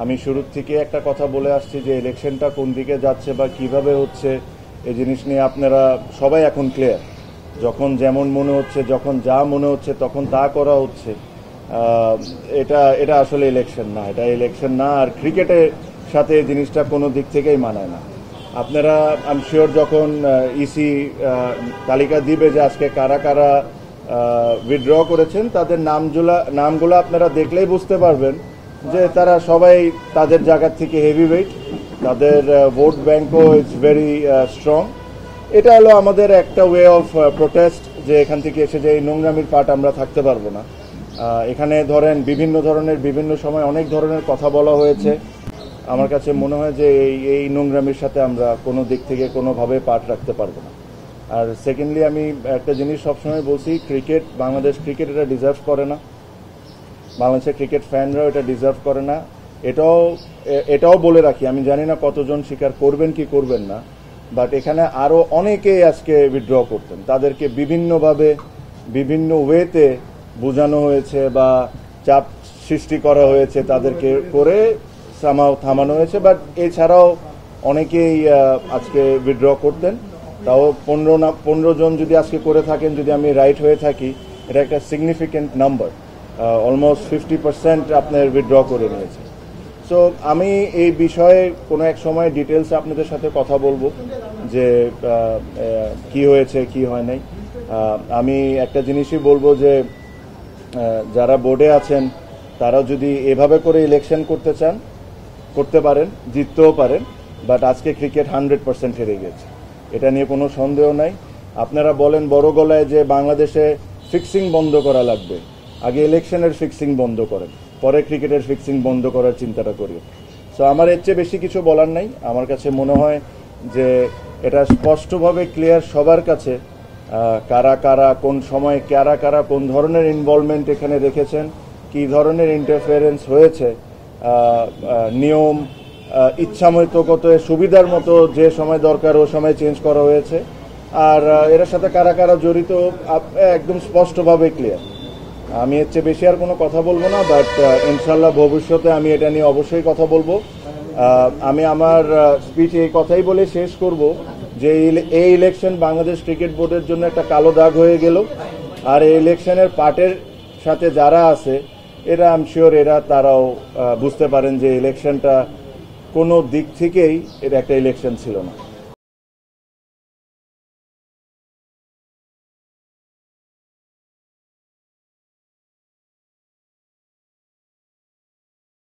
আমি শুরু থেকে একটা কথা বলে আসছি যে ইলেকশনটা কোন দিকে যাচ্ছে বা কিভাবে হচ্ছে এই জিনিস নিয়ে আপনারা সবাই এখন ক্লিয়ার। যখন যেমন মনে হচ্ছে, যখন যা মনে হচ্ছে তখন তা করা হচ্ছে। এটা এটা আসলে ইলেকশন না, এটা ইলেকশন না। আর ক্রিকেটের সাথে এই জিনিসটা কোনো দিক থেকেই মানায় না। আপনারা আই এম শিওর যখন ইসি তালিকা দিবে যে আজকে কারা কারা উইথড্র করেছেন, তাদের নামগুলো আপনারা দেখলেই বুঝতে পারবেন যে তারা সবাই তাদের জায়গা থেকে হেভিওয়েট, তাদের ভোট ব্যাংকও ইটস ভেরি স্ট্রং। এটা হলো আমাদের একটা ওয়ে অফ প্রোটেস্ট, যে এখান থেকে এসে যে এই নোংরামির পার্ট আমরা থাকতে পারবো না। এখানে ধরেন বিভিন্ন ধরনের বিভিন্ন সময় অনেক ধরনের কথা বলা হয়েছে। আমার কাছে মনে হয় যে এই নোংরামির সাথে আমরা কোনো দিক থেকে কোনোভাবে পার্ট রাখতে পারবো না। আর সেকেন্ডলি আমি একটা জিনিস সবসময় বলছি, ক্রিকেট, বাংলাদেশ ক্রিকেট এটা ডিজার্ভ করে না, বাংলাদেশের ক্রিকেট ফ্যানরাও এটা ডিজার্ভ করে না। এটাও বলে রাখি, আমি জানি না কতজন স্বীকার করবেন কি করবেন না, বাট এখানে আরও অনেকেই আজকে উইথড্র করতেন, তাদেরকে বিভিন্নভাবে বিভিন্ন ওয়েতে বোঝানো হয়েছে বা চাপ সৃষ্টি করা হয়েছে, তাদেরকে করে থামানো হয়েছে। বাট এছাড়াও অনেকেই আজকে উইথড্র করতেন। তাও 15 জন যদি আজকে করে থাকেন, যদি আমি রাইট হয়ে থাকি, এটা একটা সিগনিফিক্যান্ট নাম্বার। অলমোস্ট 50% আপনার উইথড্র করে নিয়েছে। সো আমি এই বিষয়ে কোনো এক সময় ডিটেলসে আপনাদের সাথে কথা বলবো যে কি হয়েছে কি হয় নাই। আমি একটা জিনিসই বলবো যে যারা বোর্ডে আছেন তারা যদি এভাবে করে ইলেকশন করতে চান করতে পারেন, জিততেও পারেন। বাট আজকে ক্রিকেট 100% হেরে গেছে, এটা নিয়ে কোনো সন্দেহ নাই। আপনারা বলেন বড় গলায় যে বাংলাদেশে ফিক্সিং বন্ধ করা লাগবে, আগে ইলেকশনের ফিক্সিং বন্ধ করেন, পরে ক্রিকেটের ফিক্সিং বন্ধ করার চিন্তাটা করি। সো আমার এর চেয়ে বেশি কিছু বলার নাই। আমার কাছে মনে হয় যে এটা স্পষ্টভাবে ক্লিয়ার সবার কাছে, কারা কারা কোন সময় কারা কারা কোন ধরনের ইনভলভমেন্ট এখানে রেখেছেন, কী ধরনের ইন্টারফারেন্স হয়েছে। নিয়ম ইচ্ছামতগত সুবিধার মতো যে সময় দরকার ও সময় চেঞ্জ করা হয়েছে। আর এর সাথে কারা কারা জড়িত একদম স্পষ্টভাবে ক্লিয়ার। আমি এর চেয়ে বেশি আর কোনো কথা বলবো না, বাট ইনশাল্লাহ ভবিষ্যতে আমি এটা নিয়ে অবশ্যই কথা বলবো। আমি আমার স্পিচ এই কথাই বলে শেষ করব যে এই ইলেকশন বাংলাদেশ ক্রিকেট বোর্ডের জন্য একটা কালো দাগ হয়ে গেল। আর এই ইলেকশনের পার্টের সাথে যারা আছে এরা আই এম শিওর তারাও বুঝতে পারেন যে ইলেকশনটা কোনো দিক থেকেই এটা একটা ইলেকশন ছিল না।